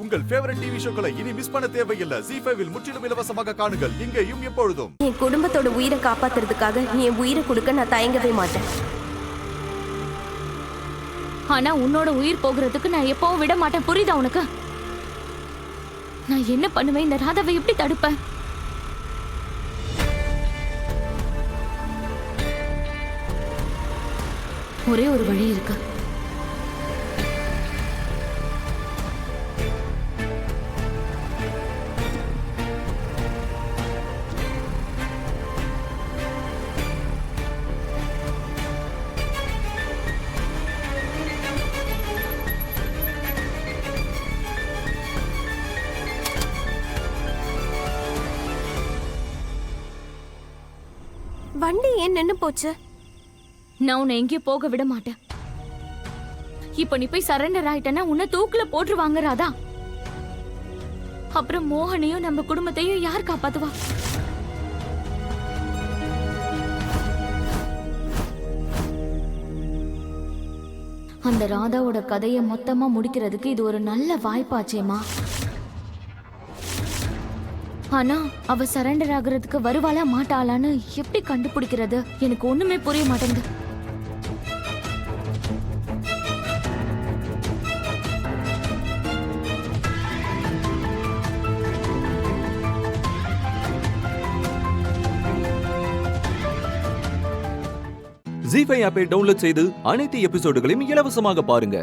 உங்கள் favourite TV ஷோக்களை இனி miss பண்ண தேவையில்லை. ZEE5 இல் முற்றிலும் இலவசமாக காணுங்கள். இங்கேயும் எப்பொழுதும். என் குடும்பத்தோட உயிரை காப்பாத்துறதுக்காக என் உயிரை கொடுக்க நான் தயங்கவே மாட்டேன். ஆனா உன்னோட உயிர் போகிறதுக்கு நான் எப்பவும் விட மாட்டேன். புரியுதா உனக்கு? நான் என்ன பண்ணுவேன்? இந்த ராதாவை எப்படி தடுப்பேன்? ஒரே ஒரு வழி இருக்கு. வண்டி ஏன் நின்னு போச்சு? நான் உன்னை எங்கேயும் போக விட மாட்டேன். இப்ப நீ போய் சரண்டர் ஆயிட்டனா உன்னை தூக்குல போட்டுருவாங்க ராதா. அப்புறம் மோகனையும் நம்ம குடும்பத்தையும் யார் காப்பாத்துவா? அந்த ராதாவோட கதையை மொத்தமா முடிக்கிறதுக்கு இது ஒரு நல்ல வாய்ப்பாச்சேமா. ஆனா அவ சரண்டர் ஆகுறதுக்கு வருவாளா மாட்டாளான்னு எப்படி கண்டுபிடிக்கிறது? எனக்கு ஒண்ணுமே புரிய மாட்டேங்குது. ZEE5 ஆப்பை டவுன்லோட் செய்து அனைத்து எபிசோடுகளையும் இலவசமாக பாருங்க.